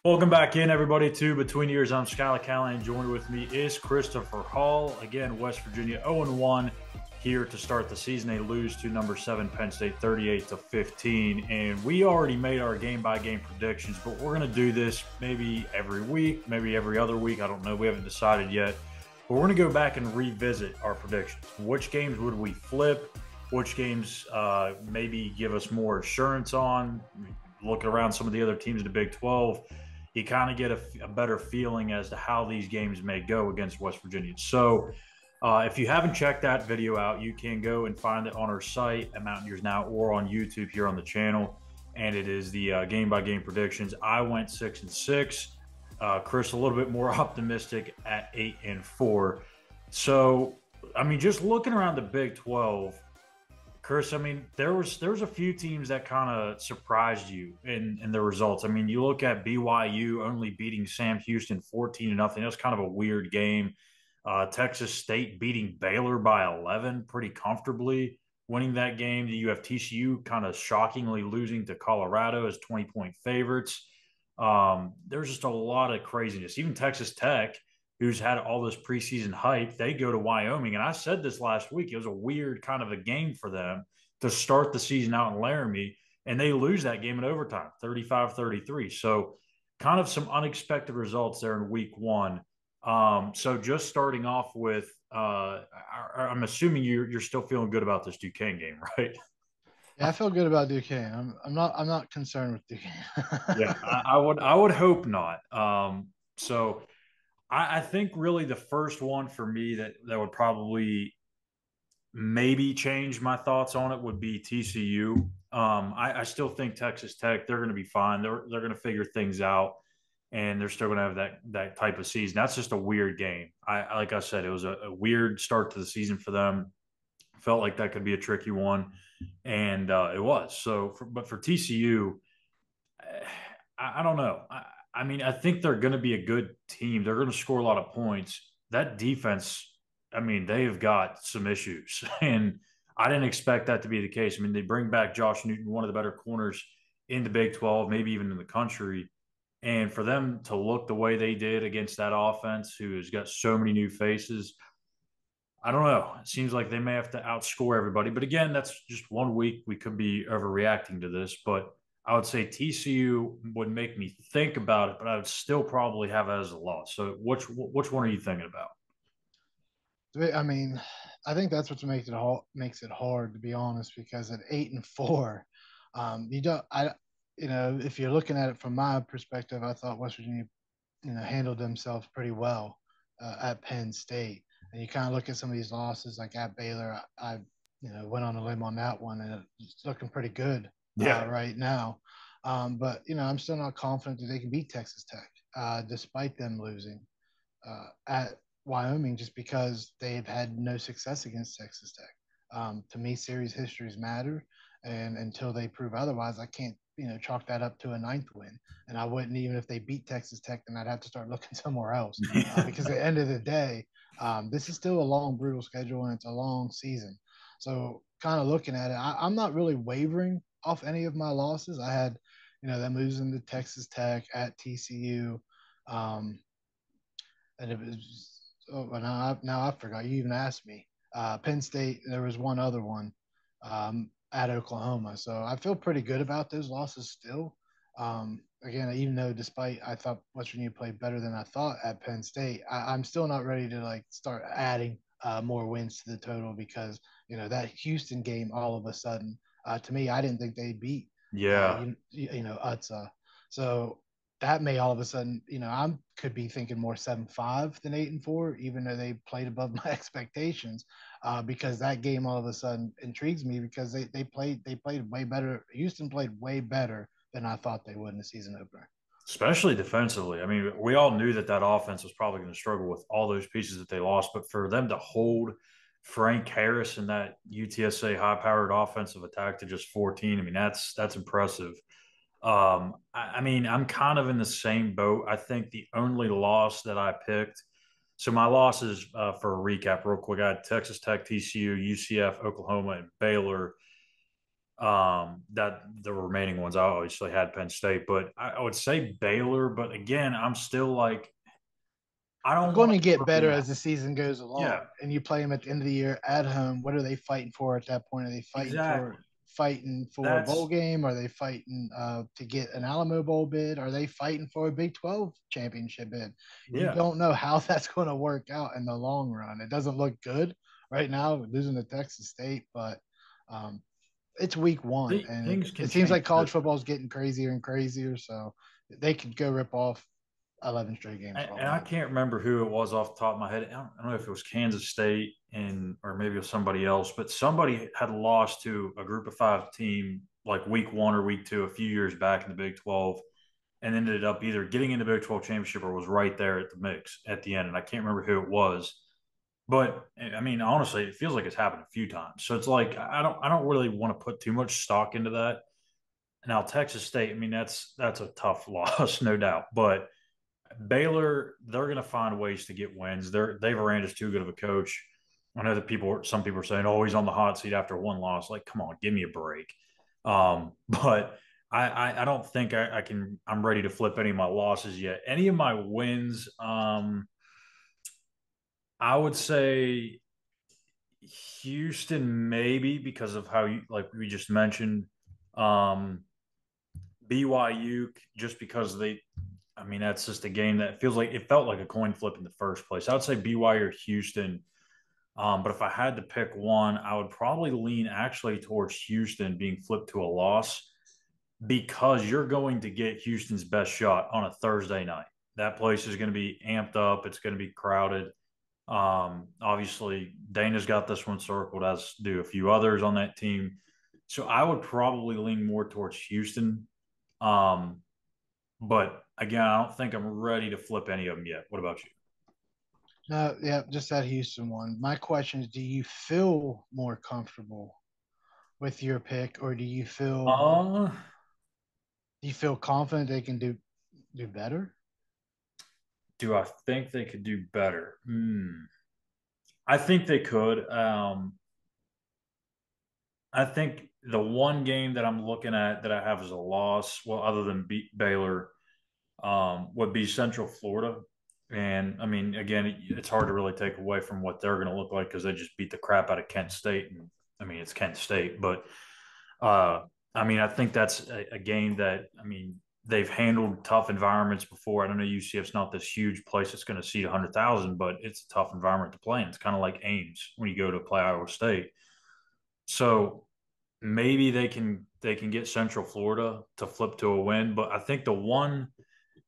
Welcome back in, everybody, to Between Years. I'm Schuyler Callihan. Joined with me is Christopher Hall. Again, West Virginia 0-1 here to start the season. They lose to number 7 Penn State 38-15. And we already made our game-by-game predictions, but we're going to do this maybe every week, maybe every other week. I don't know. We haven't decided yet. But we're going to go back and revisit our predictions. Which games would we flip? Which games maybe give us more assurance on? Looking around some of the other teams in the Big 12, you kind of get a better feeling as to how these games may go against West Virginia. So if you haven't checked that video out, you can go and find it on our site at Mountaineers Now or on YouTube here on the channel. And it is the game-by-game predictions. I went 6-6. Chris a little bit more optimistic at 8-4. So, I mean, just looking around the Big 12, Chris, I mean, there was a few teams that kind of surprised you in the results. I mean, you look at BYU only beating Sam Houston 14-0. That was kind of a weird game. Texas State beating Baylor by 11 pretty comfortably, winning that game. You have TCU kind of shockingly losing to Colorado as 20-point favorites. There's just a lot of craziness. Even Texas Tech, who's had all this preseason hype, they go to Wyoming. And I said this last week, it was a weird kind of a game for them to start the season out in Laramie, and they lose that game in overtime, 35-33. So kind of some unexpected results there in week one. So just starting off with, I'm assuming you're still feeling good about this Duquesne game, right? Yeah, I feel good about Duquesne. I'm not concerned with Duquesne. Yeah, I would hope not. So I think really the first one for me that would probably maybe change my thoughts on it would be TCU. I still think Texas Tech, they're going to be fine. They're going to figure things out, and they're still going to have that type of season. That's just a weird game. Like I said, it was a weird start to the season for them. Felt like that could be a tricky one, and it was. But for TCU, I don't know. I mean, I think they're going to be a good team. They're going to score a lot of points. That defense, I mean, they've got some issues, and I didn't expect that to be the case. I mean, they bring back Josh Newton, one of the better corners in the Big 12, maybe even in the country. And for them to look the way they did against that offense, who has got so many new faces, I don't know. It seems like they may have to outscore everybody. But again, that's just one week. We could be overreacting to this. But I would say TCU would make me think about it, but I would still probably have it as a loss. So which one are you thinking about? I mean, I think that's what makes it hard to be honest, because at 8-4, you don't. If you're looking at it from my perspective, I thought West Virginia, handled themselves pretty well at Penn State. And you kind of look at some of these losses, like at Baylor. I went on a limb on that one, and it's looking pretty good Yeah. right now. But I'm still not confident that they can beat Texas Tech, despite them losing at Wyoming, just because they've had no success against Texas Tech. To me, series histories matter, and until they prove otherwise, I can't chalk that up to a ninth win. And I wouldn't, even if they beat Texas Tech, then I'd have to start looking somewhere else, because at the end of the day, this is still a long, brutal schedule, and it's a long season. So, kind of looking at it, I'm not really wavering off any of my losses. I had, them losing to Texas Tech at TCU. Um, and it was now I forgot. You even asked me. Penn State. There was one other one at Oklahoma. So I feel pretty good about those losses still. Again, even though despite I thought West Virginia played better than I thought at Penn State, I'm still not ready to like start adding more wins to the total, because that Houston game all of a sudden, to me, I didn't think they beat Yeah. Utsa. So that may all of a sudden, I could be thinking more 7-5 than 8-4, even though they played above my expectations. Because that game all of a sudden intrigues me, because they played way better. Houston played way better than I thought they would in the season opener. Especially defensively. I mean, we all knew that offense was probably going to struggle with all those pieces that they lost, but for them to hold Frank Harris and that UTSA high-powered offensive attack to just 14, I mean, that's impressive. I mean, I'm kind of in the same boat. I think the only loss that I picked. So my losses, for a recap, real quick, I had Texas Tech, TCU, UCF, Oklahoma, and Baylor. That the remaining ones, I obviously had Penn State, but I would say Baylor. But again, I'm still like, I They're don't going want to get to be, better as the season goes yeah, along, and you play them at the end of the year at home. What are they fighting for at that point? Are they exactly. fighting for a bowl That's game? Are they fighting to get an Alamo Bowl bid? Are they fighting for a Big 12 championship bid? You yeah. don't know how that's going to work out in the long run. It doesn't look good right now, losing to Texas State, but um, it's week one, and Things can it seems change like college quickly. football is getting crazier and crazier. So they could go rip off 11 straight games for all And we I know. can't remember who it was off the top of my head. I don't know if it was Kansas State and or maybe it was somebody else, but somebody had lost to a group of five team like week one or week two a few years back in the Big 12 and ended up either getting into Big 12 championship or was right there at the mix at the end. And I can't remember who it was. But I mean, honestly, it feels like it's happened a few times. So it's like I don't really want to put too much stock into that. Now Texas State, I mean, that's a tough loss, no doubt. But Baylor, they're going to find ways to get wins. Dave Aranda's too good of a coach. I know that some people are saying, "Oh, he's on the hot seat after one loss." Like, come on, give me a break. But I don't think I can. I'm ready to flip any of my losses yet. Any of my wins, I would say Houston maybe because of how you like we just mentioned. Um, BYU just because they I mean, that's just a game that feels like it felt like a coin flip in the first place. I would say BYU or Houston. But if I had to pick one, I would probably lean actually towards Houston being flipped to a loss because you're going to get Houston's best shot on a Thursday night. That place is going to be amped up. It's going to be crowded. Obviously, Dana's got this one circled, as do a few others on that team. So I would probably lean more towards Houston. Um, but again, I don't think I'm ready to flip any of them yet. What about you? No, yeah, just that Houston one. My question is, do you feel more comfortable with your pick, or Uh, do you feel confident they can do better? do I think they could do better? I think they could. I think the one game that I'm looking at that I have as a loss, well, other than Baylor, would be Central Florida. And I mean, again, it's hard to really take away from what they're going to look like because they just beat the crap out of Kent State. And I mean, it's Kent State, but uh, I mean, I think that's a game that I mean they've handled tough environments before. I don't know UCF's not this huge place that's going to seat 100,000, but it's a tough environment to play in. It's kind of like Ames when you go to play Iowa State. So maybe they can get Central Florida to flip to a win. But I think the one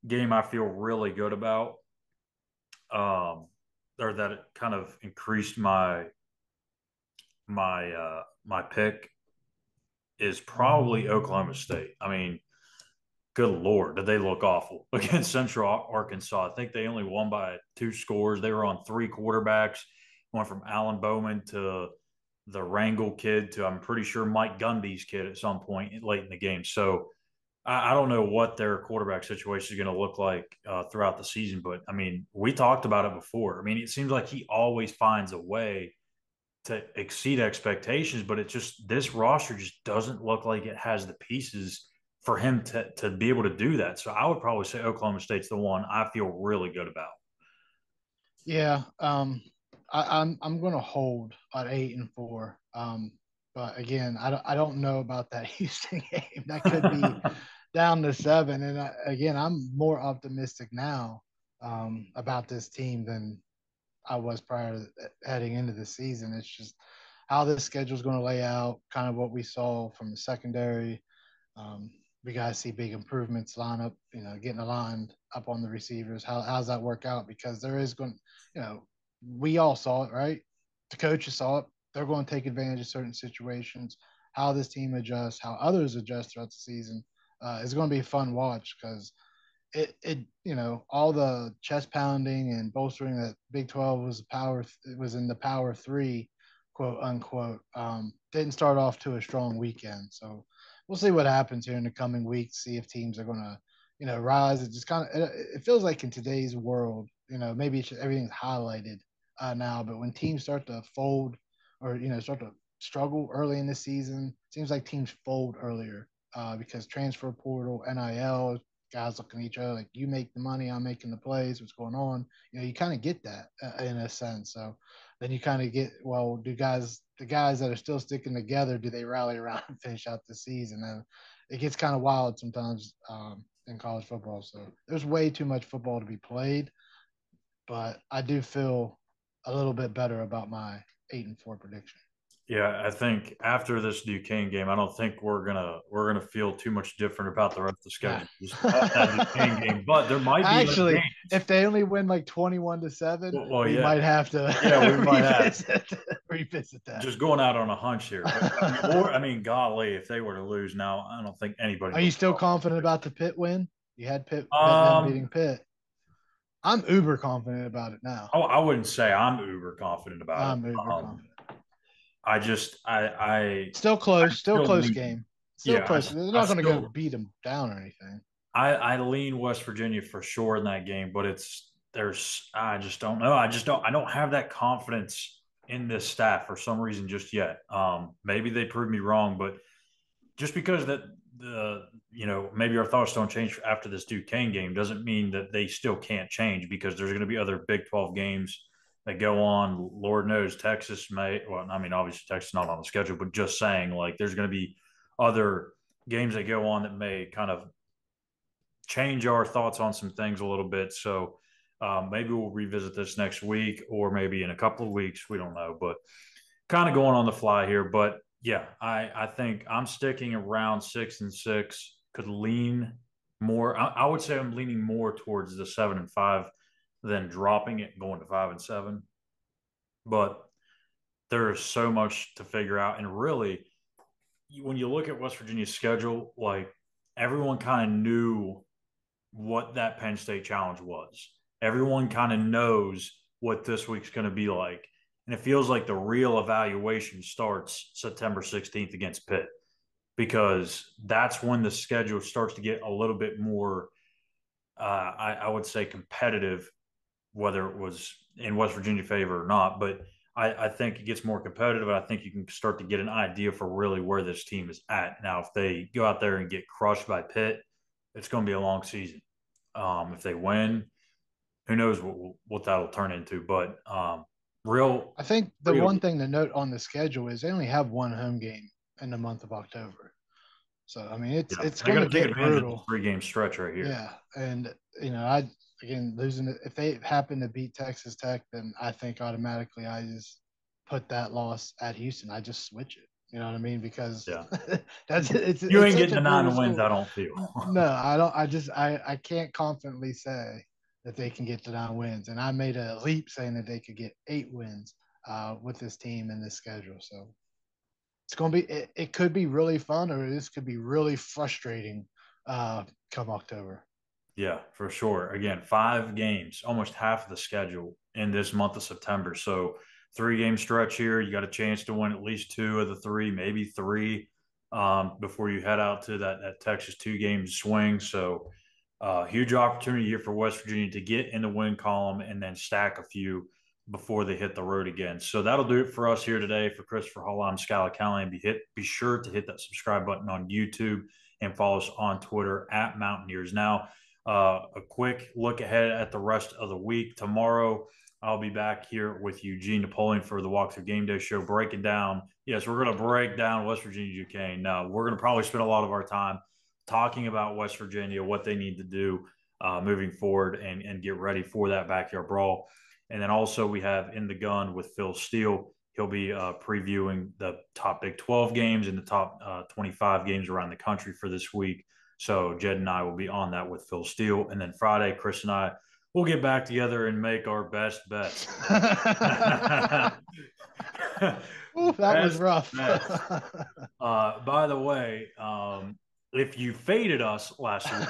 game I feel really good about, um, or that it kind of increased my pick is probably Oklahoma State. I mean, good Lord, did they look awful against Central Arkansas? I think they only won by two scores. They were on three quarterbacks, went from Alan Bowman to the Rangel kid to I'm pretty sure Mike Gundy's kid at some point late in the game. So I don't know what their quarterback situation is going to look like throughout the season, but I mean, we talked about it before. I mean, it seems like he always finds a way to exceed expectations, but it just this roster just doesn't look like it has the pieces for him to be able to do that. So I would probably say Oklahoma State's the one I feel really good about. Yeah, I'm going to hold at 8-4. But again, I don't know about that Houston game. That could be down to 7. And again, I'm more optimistic now about this team than I was prior to heading into the season. It's just how this schedule is going to lay out, kind of what we saw from the secondary. Um, we got to see big improvements line up, getting aligned up on the receivers. How's that work out? Because there is going, we all saw it, right? The coaches saw it. They're going to take advantage of certain situations. How this team adjusts, how others adjust throughout the season is going to be a fun watch because all the chest pounding and bolstering that Big 12 was it was in the power three, quote unquote, didn't start off to a strong weekend. So we'll see what happens here in the coming weeks, see if teams are going to, rise. It just kind of, it feels like in today's world, maybe everything's highlighted now, but when teams start to fold or, start to struggle early in the season. Seems like teams fold earlier because transfer portal, NIL, guys looking at each other like, you make the money, I'm making the plays, what's going on? You kind of get that in a sense. So then you kind of get, well, the guys that are still sticking together, do they rally around and finish out the season? And it gets kind of wild sometimes in college football. So there's way too much football to be played, but I do feel a little bit better about my 8-4 prediction. Yeah, I think after this Duquesne game, I don't think we're gonna feel too much different about the rest of the schedule just off that Duquesne game. But there might be actually, if they only win like 21-7, we might have to. Yeah, we might have revisit that. Just going out on a hunch here. But, golly, if they were to lose now, I don't think anybody. Are you still confident about the Pitt win? You had Pitt beating Pitt. I'm uber confident about it now. Oh, I wouldn't say I'm uber confident about it. I'm uber confident. I still close close game. Still close. They're not going to go beat them down or anything. I lean West Virginia for sure in that game, but I just don't know. I don't have that confidence in this staff for some reason just yet. Maybe they prove me wrong, but just because maybe our thoughts don't change after this Duquesne game doesn't mean that they still can't change, because there's going to be other Big 12 games that go on. Lord knows Texas may. Well, I mean, obviously Texas is not on the schedule, but just saying, like, there's going to be other games that go on that may kind of change our thoughts on some things a little bit. So maybe we'll revisit this next week, or maybe in a couple of weeks. We don't know, but kind of going on the fly here. But yeah, I think I'm sticking around 6-6. Could lean more. I would say I'm leaning more towards the 7-5 than dropping it and going to 5-7. But there is so much to figure out. And really, when you look at West Virginia's schedule, like, everyone kind of knew what that Penn State challenge was. Everyone kind of knows what this week's going to be like. And it feels like the real evaluation starts September 16th against Pitt, because that's when the schedule starts to get a little bit more, I would say, competitive, whether it was in West Virginia favor or not. But I think it gets more competitive, and I think you can start to get an idea for really where this team is at. Now, if they go out there and get crushed by Pitt, it's going to be a long season. If they win, who knows what that'll turn into. But I think the one thing to note on the schedule is they only have one home game in the month of October. So, I mean, it's going to get brutal. 3-game stretch right here. Yeah. And, losing it, if they happen to beat Texas Tech, then I think automatically I just put that loss at Houston. I just switch it. You know what I mean? Because that's it. You ain't getting the 9 wins, I don't feel. No, I don't. I can't confidently say that they can get to 9 wins. And I made a leap saying that they could get 8 wins with this team and this schedule. So it's going to be, it could be really fun, or this could be really frustrating come October. Yeah, for sure. Again, 5 games, almost half of the schedule in this month of September. So 3-game stretch here. You got a chance to win at least 2 of the 3, maybe 3, before you head out to that Texas 2-game swing. So huge opportunity here for West Virginia to get in the win column and then stack a few before they hit the road again. So that'll do it for us here today. For Christopher Hall, I'm Schuyler Callihan. Be sure to hit that subscribe button on YouTube and follow us on Twitter at Mountaineers. Now, a quick look ahead at the rest of the week. Tomorrow, I'll be back here with Eugene Napoleon for the Walkthrough Game Day Show, breaking down. Yes, we're going to break down West Virginia Duquesne. Now, we're going to probably spend a lot of our time talking about West Virginia, what they need to do moving forward and get ready for that backyard brawl. And then also we have In the Gun with Phil Steele. He'll be previewing the top Big 12 games and the top 25 games around the country for this week. So Jed and I will be on that with Phil Steele. And then Friday, Chris and I will get back together and make our best bets. Ooh, that was rough. By the way, if you faded us last week,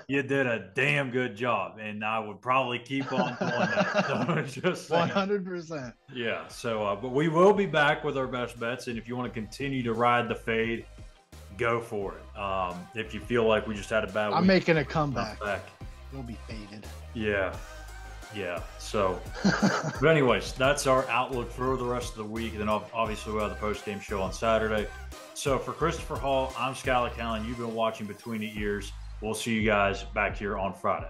you did a damn good job, and I would probably keep on doing that. So just 100%. Yeah. So, but we will be back with our best bets, and if you want to continue to ride the fade, go for it. If you feel like we just had a bad week, I'm making a comeback. You'll be faded. Yeah. Yeah. So, but anyways, that's our outlook for the rest of the week. And then obviously we'll have the post-game show on Saturday. So for Christopher Hall, I'm Schuyler Callihan. You've been watching Between the Ears. We'll see you guys back here on Friday.